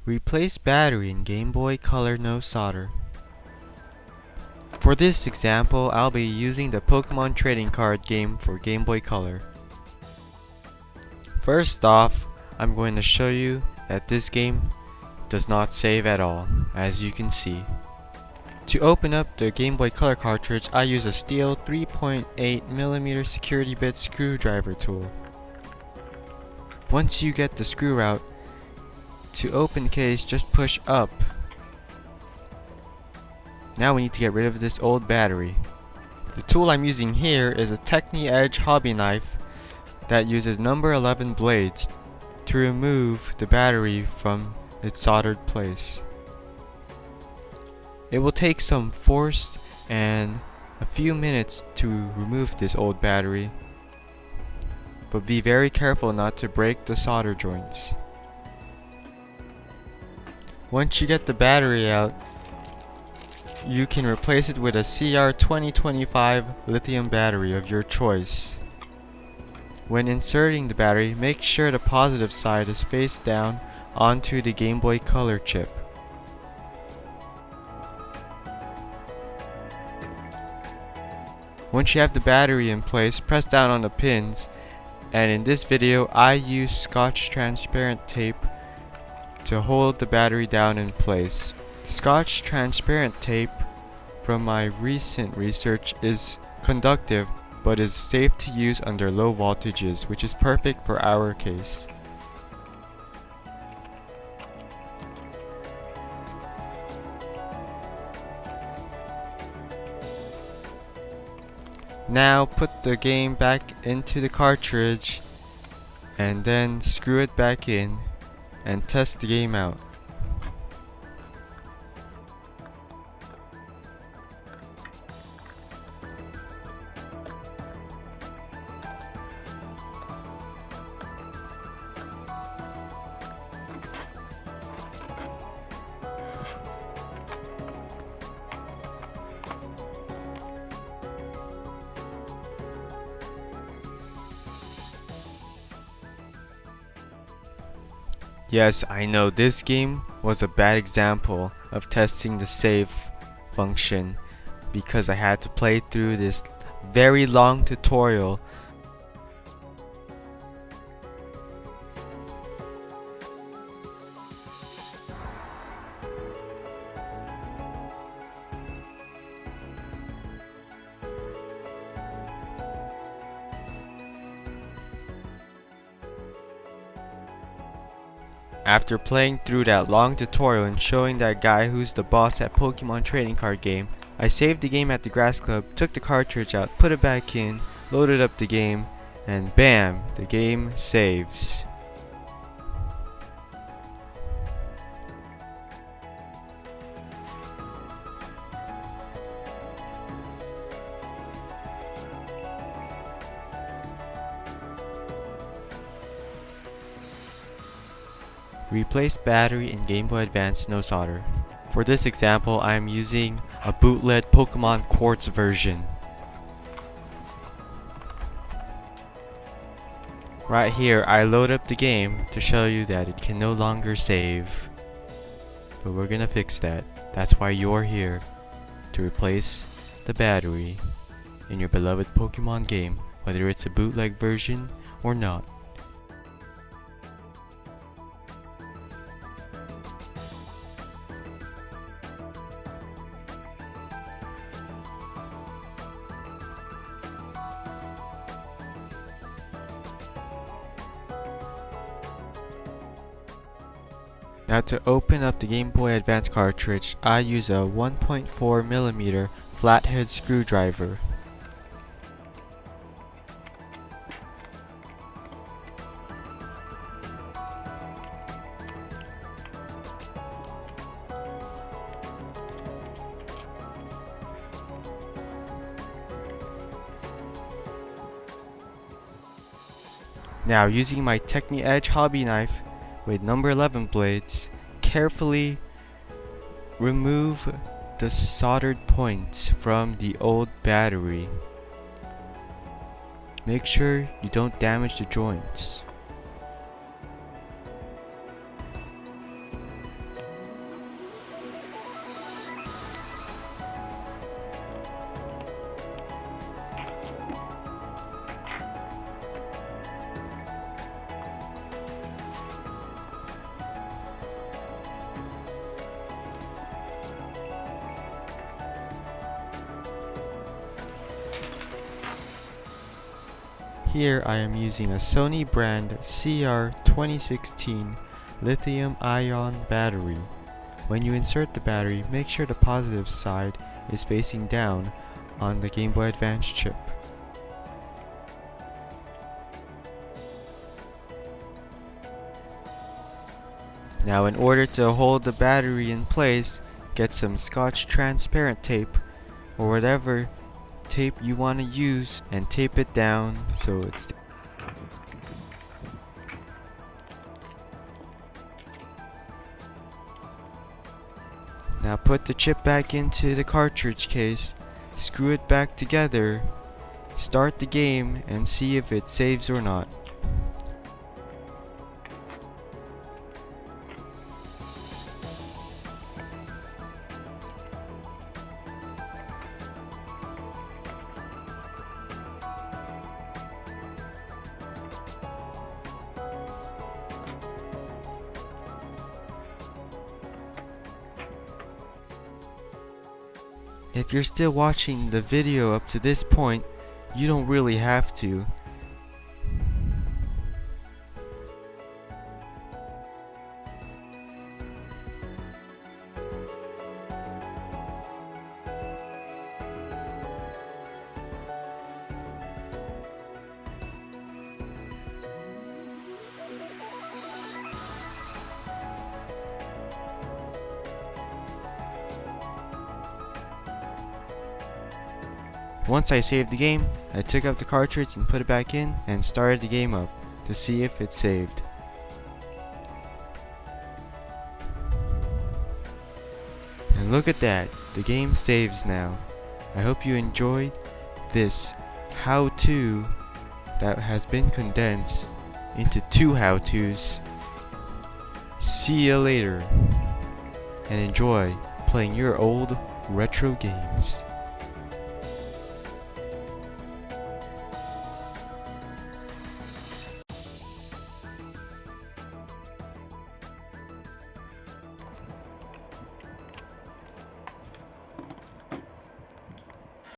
Replace battery in Game Boy Color no solder. For this example, I'll be using the Pokemon trading card game for Game Boy Color. First off, I'm going to show you that this game does not save at all, as you can see. To open up the Game Boy Color cartridge, I use a steel 3.8mm security bit screwdriver tool. Once you get the screw out, to open the case, just push up. Now we need to get rid of this old battery. The tool I'm using here is a Techni-Edge hobby knife that uses number 11 blades to remove the battery from its soldered place. It will take some force and a few minutes to remove this old battery, but be very careful not to break the solder joints. Once you get the battery out, you can replace it with a CR2025 lithium battery of your choice. When inserting the battery, make sure the positive side is face down onto the Game Boy Color chip. Once you have the battery in place, press down on the pins, and in this video I use Scotch transparent tape to hold the battery down in place. Scotch transparent tape, from my recent research, is conductive but is safe to use under low voltages, which is perfect for our case. Now put the game back into the cartridge and then screw it back in and test the game out. Yes, I know this game was a bad example of testing the save function because I had to play through this very long tutorial. After playing through that long tutorial and showing that guy who's the boss at Pokemon trading card game, I saved the game at the grass club, took the cartridge out, put it back in, loaded up the game, and bam, the game saves. Replace battery in Game Boy Advance no solder. For this example, I am using a bootleg Pokemon Quartz version. Right here, I load up the game to show you that it can no longer save. But we're gonna fix that. That's why you're here, to replace the battery in your beloved Pokemon game, whether it's a bootleg version or not. Now to open up the Game Boy Advance cartridge, I use a 1.4mm flathead screwdriver. Now using my Techni-Edge hobby knife with number 11 blades, carefully remove the soldered points from the old battery. Make sure you don't damage the joints. Here I am using a Sony brand CR2016 lithium-ion battery. When you insert the battery, make sure the positive side is facing down on the Game Boy Advance chip. Now in order to hold the battery in place, get some Scotch transparent tape or whatever tape you want to use and tape it down so it's Now put the chip back into the cartridge case, screw it back together, start the game and see if it saves or not. If you're still watching the video up to this point, you don't really have to. Once I saved the game, I took out the cartridge and put it back in and started the game up to see if it saved. And look at that, the game saves now. I hope you enjoyed this how-to that has been condensed into 2 how-tos. See you later and enjoy playing your old retro games.